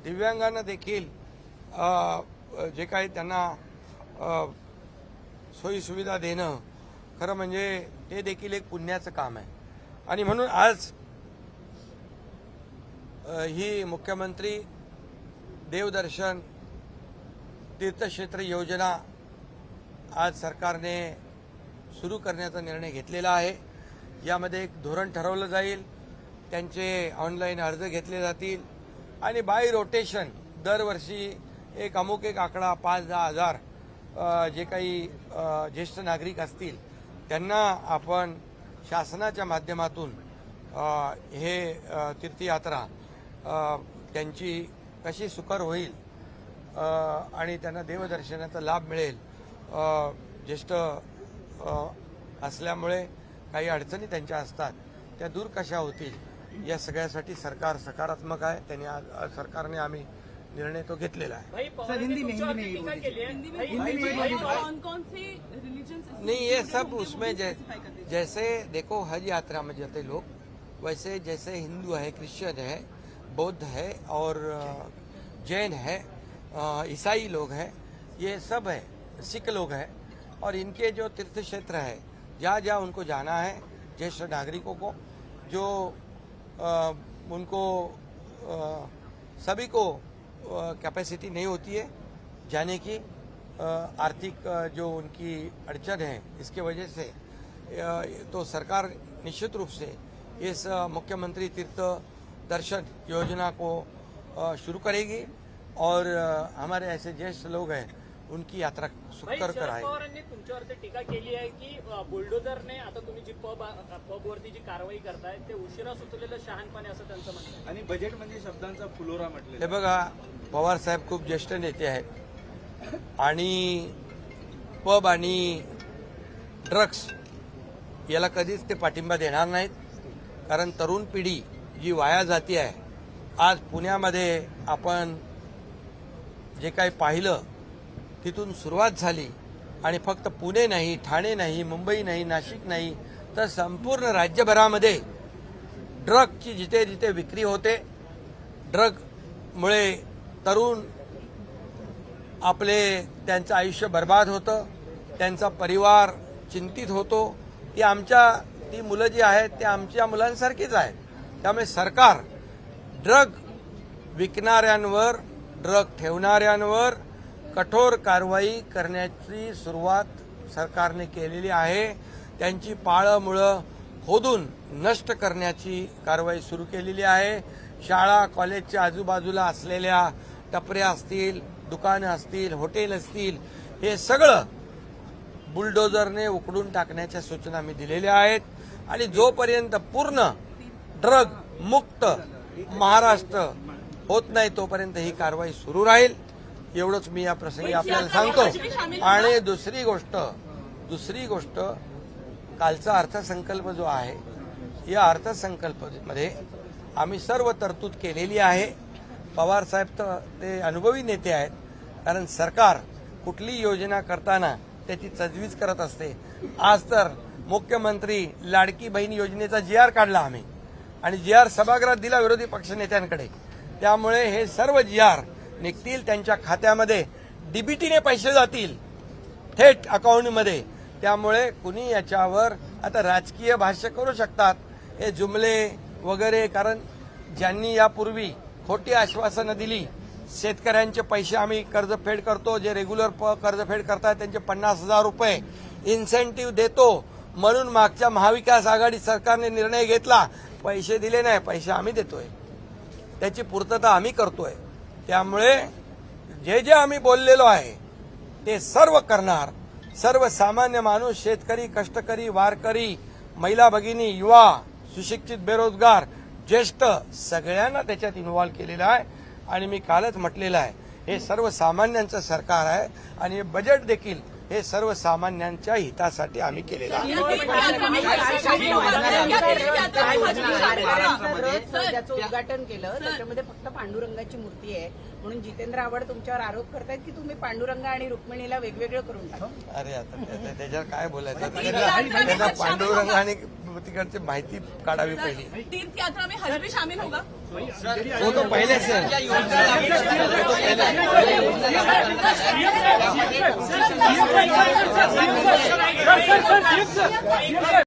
दिव्यांगांना देखील जे काही त्यांना सोयी सुविधा देणं खरं म्हणजे ते देखील एक पुण्याचं काम आहे। आणि म्हणून आज ही मुख्यमंत्री देवदर्शन तीर्थक्षेत्र योजना आज सरकारने सुरू करण्याचा निर्णय घेतलेला आहे। यामध्ये एक धोरण ठरवलं जाईल, त्यांचे ऑनलाईन अर्ज घेतले जातील आणि बाय रोटेशन दरवर्षी एक आकडा 5-10 हजार जे काही ज्येष्ठ नागरिक असतील त्यांना आपण शासनाच्या माध्यमातून हे तीर्थयात्रा त्यांची कशी सुकर होईल आणि त्यांना देवदर्शनाचा लाभ मिळेल। ज्येष्ठ असल्यामुळे काही अडचणी त्यांच्या असतात त्या दूर कशा होतील या सगळ्यासाठी सरकार सकारात्मक आहे। त्यांनी आज सरकारने आम्ही निर्णय तो घेतलेला है। नहीं, ये सब उसमें जैसे देखो हज यात्रा में जाते लोग वैसे जैसे हिंदू है, क्रिश्चियन है, बौद्ध है और जैन है, ईसाई लोग हैं, ये सब है, सिख लोग हैं और इनके जो तीर्थ क्षेत्र है जहाँ जहाँ उनको जाना है ज्येष्ठ नागरिकों को जो उनको सभी को कैपेसिटी नहीं होती है जाने की, आर्थिक जो उनकी अड़चन है इसके वजह से तो सरकार निश्चित रूप से इस मुख्यमंत्री तीर्थ दर्शन योजना को शुरू करेगी और हमारे ऐसे ज्येष्ठ लोग हैं उनकी यात्रा सुकर कराएगी। पवारांनी तुमच्यावरती टीका केली आहे की बुलडोझरने आता तुम्ही जी पबवरती जी कारवाई करताय ते उशिरा सुचलेलं शहाणपणे असं त्यांचं म्हणणं आहे आणि बजेटमध्ये शब्दांचा फुलोरा म्हटलेला। हे बघा, पवार साहेब खूप ज्येष्ठ नेते आहेत आणि पब आणि ड्रग्स याला कधीच ते पाठिंबा देणार नाहीत, कारण तरुण पिढी जी वाया जाती आहे। आज पुण्यामध्ये आपण जे काही पाहिलं तिथून सुरुवात झाली आणि फक्त पुणे नाही, ठाणे नाही, मुंबई नाही, नाशिक नाही तर संपूर्ण राज्यभरामध्ये ड्रगची जिथे जिथे विक्री होते, ड्रगमुळे तरुण त्यांचं आयुष्य बर्बाद होतं, त्यांचा परिवार चिंतित होतो। ती मुलं जी आहेत ते आमच्या मुलांसारखीच आहेत। त्यामुळे सरकार ड्रग विकणाऱ्यांवर, ड्रग ठेवणाऱ्यांवर कठोर कारवाई करण्याची सुरुवात सरकारने केलेली आहे। त्यांची पाळंमुळं खोदून नष्ट करण्याची कारवाई सुरू केलेली आहे। शाळा कॉलेजच्या आजूबाजूला असलेल्या टपऱ्या असतील, दुकानं असतील, हॉटेल असतील, हे सगळं बुलडोझरने उकडून टाकण्याच्या सूचना मी दिलेल्या आहेत आणि जोपर्यंत पूर्ण ड्रग मुक्त महाराष्ट्र होत नाही तोपर्यंत ही कारवाई सुरू राहील, एवढंच मी या प्रसंगी आपल्याला सांगतो। आणि दुसरी गोष्ट कालचा अर्थसंकल्प जो आहे या अर्थसंकल्पामध्ये आम्ही सर्व तरतूद केलेली आहे। पवार साहेब ते अनुभवी नेते आहेत, कारण सरकार कुठली योजना करताना त्याची तजवीज करत असते। आज तर मुख्यमंत्री लाडकी बहीण योजनेचा GR काढला आम्ही आणि GR सभागृहात दिला विरोधी पक्षनेत्यांकडे। त्यामुळे हे सर्व GR निघतील, त्यांच्या खात्यामध्ये डीबीटीने पैसे जातील थेट अकाउंटमध्ये। त्यामुळे कुणी याच्यावर आता राजकीय भाष्य करू शकतात, हे जुमले वगैरे, कारण ज्यांनी यापूर्वी खोटी आश्वासनं दिली, शेतकऱ्यांचे पैसे आम्ही कर्जफेड करतो, जे रेग्युलर कर्जफेड करतात त्यांचे 50,000 रुपये इन्सेंटिव्ह देतो म्हणून मागच्या महाविकास आघाडी सरकारने निर्णय घेतला, पैसे दिले नाही, पैसे आम्ही देतोय, त्याची पूर्तता आम्ही करतोय। त्यामुळे जे आम्ही बोललेलो आहे ते सर्व करणार। सर्वसामान्य माणूस, शेतकरी, कष्टकरी, वारकरी, महिला भगिनी, युवा, सुशिक्षित, बेरोजगार, ज्येष्ठ सगळ्यांना त्याच्यात इन्व्हॉल्व केलेलं आहे आणि मी कालच म्हटलेलं आहे हे सर्वसामान्यांचं सरकार आहे आणि बजेट देखील हे सर्वसामान्यांच्या हितासाठी आम्ही केलेलं आहे। उद्घाटन केलं त्याच्यामध्ये फक्त पांडुरंगाची मूर्ती आहे म्हणून जितेंद्र आव्हाड तुमच्यावर आरोप करतायत की तुम्ही पांडुरंग आणि रुक्मिणीला वेगवेगळं करून टाका। अरे आता त्याच्यावर काय बोलायचं, त्यांना पांडुरंग आणि तिकडची माहिती काढावी पहिली। तीर्थयात्रा में हज भी शामिल होगा? वो तो पहले से है।